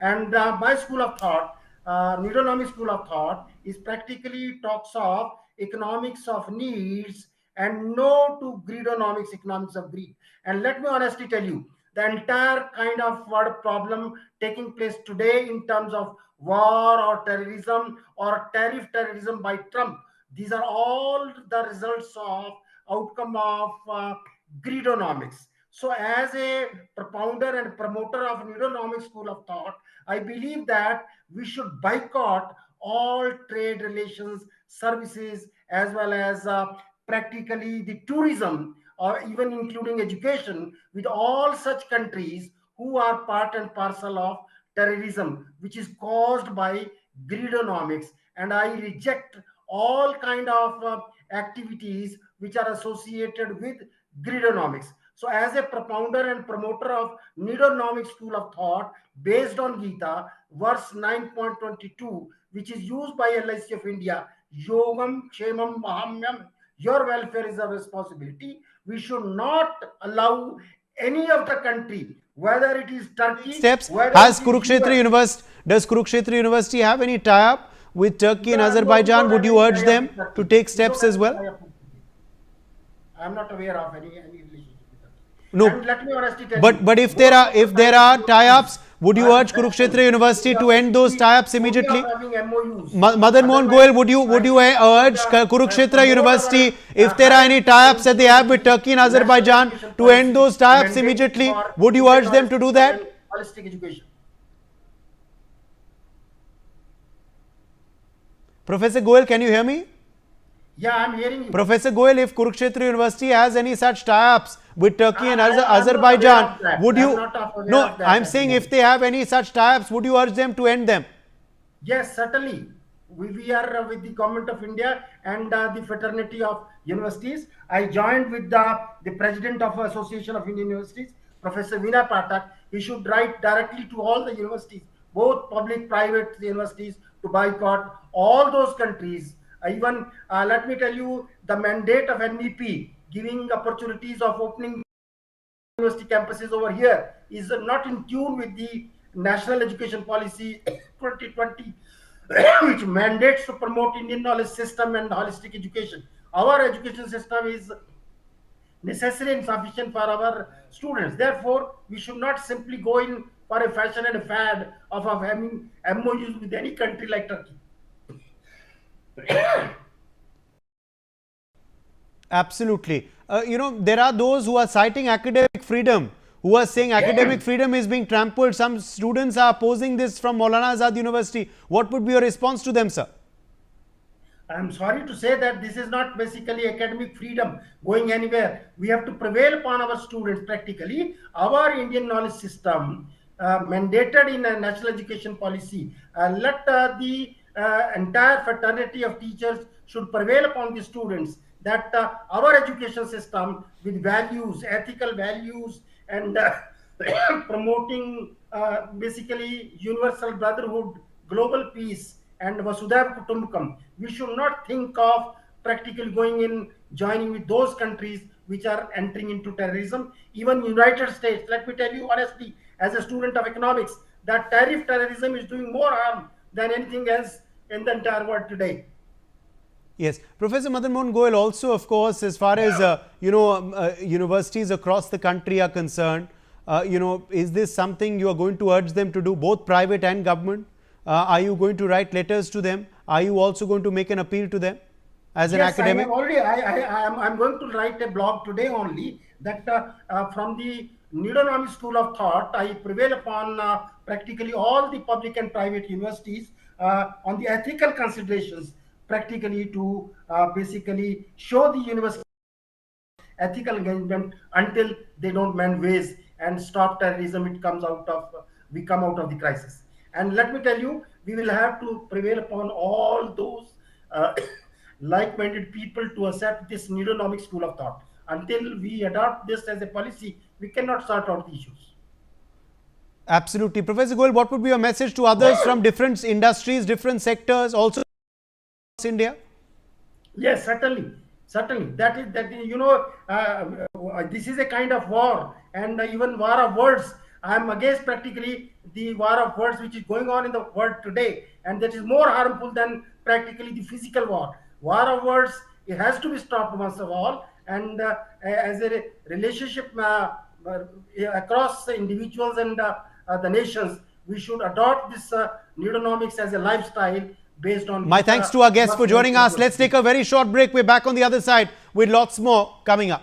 And my school of thought, neuronomic school of thought, is practically talks of economics of needs and no to greedonomics, economics of greed. And let me honestly tell you, the entire kind of word problem taking place today in terms of war or terrorism or tariff terrorism by Trump, these are all the results of outcome of greedonomics. So, as a propounder and promoter of neuronomic school of thought, I believe that we should boycott all trade relations, services, as well as practically the tourism, or even including education, with all such countries who are part and parcel of terrorism, which is caused by greedonomics. And I reject all kind of activities which are associated with greedonomics. So, as a propounder and promoter of Neuronomic school of thought based on Gita, verse 9.22, which is used by LIC of India, Yogam Kshemam Mahamyam, your welfare is a responsibility. We should not allow any of the country, whether it is Turkey, Steps whether has it is Kurukshetra US. University, does Kurukshetra University have any tie-up with Turkey and No, we Azerbaijan? don't Would have you any urge tie-up them with to Turkey. take We don't steps have as any well? tie-up with Turkey. I'm not aware of any relationship with Turkey. No, And let me honestly tell you, but if there most are of the private universities tie-ups, would you are urge Kurukshetra having University to end those tie-ups phobia of immediately? having MOUs. Madan Mohan Otherwise, Goel, would I you think we should urge Kurukshetra promote our University, if there are higher any tie-ups that they education have with policy, Turkey and national Azerbaijan, education to end policy, those tie-ups mandatory immediately? for Would you Indian urge them knowledge to do system and that? holistic education. Professor Goel, can you hear me? Yeah, I'm hearing you. Professor Goel, if Kurukshetra University has any such tie-ups with Turkey and I'm not aware Azerbaijan, of that. would I'm you? not aware No, of that I'm at the saying if moment. they have any such tie-ups, would you urge them to end them? Yes, certainly. We are with the government of India and the fraternity of universities. I joined with the president of Association of Indian Universities, Professor Veena Patak. He should write directly to all the universities, both public, private universities, to boycott all those countries. Even let me tell you, the mandate of NEP giving opportunities of opening university campuses over here is not in tune with the National Education Policy 2020, which mandates to promote Indian knowledge system and holistic education. Our education system is necessary and sufficient for our students. Therefore, we should not simply go in for a fashion and a fad of having MOUs with any country like Turkey. Absolutely. There are those who are citing academic freedom, who are saying academic freedom is being trampled. Some students are opposing this from Maulana Azad University. What would be your response to them, sir? I'm sorry to say that this is not basically academic freedom going anywhere. We have to prevail upon our students practically. Our Indian knowledge system, mandated in a national education policy, let the entire fraternity of teachers should prevail upon the students that our education system with values, ethical values, and promoting basically universal brotherhood, global peace, and Vasudhaiva Kutumbakam. We should not think of practically going in, joining with those countries which are entering into terrorism. Even United States, let me tell you honestly, as a student of economics, that tariff terrorism is doing more harm than anything else in the entire world today. Yes, Professor Madan Mohan Goel, also, of course, as far as universities across the country are concerned, is this something you are going to urge them to do, both private and government? Are you going to write letters to them? Are you also going to make an appeal to them as an academic? I have already. I'm going to write a blog today only that from the Neuronomic School of Thought, I prevail upon practically all the public and private universities on the ethical considerations, practically to basically show the university ethical engagement until they don't mend ways and stop terrorism. We come out of the crisis. And let me tell you, we will have to prevail upon all those uh, like-minded people to accept this neuronomic school of thought. Until we adopt this as a policy, we cannot sort out the issues. Absolutely. Professor Goel, what would be your message to others from different industries, different sectors, also India? Yes, certainly, certainly. This is a kind of war, and even war of words. I am against practically the war of words which is going on in the world today, and that is more harmful than practically the physical war. War of words, it has to be stopped once of all, and as a relationship across individuals and the nations, we should adopt this neuronomics as a lifestyle based on My thanks to our guests for joining us. Let's take a very short break. We're back on the other side with lots more coming up.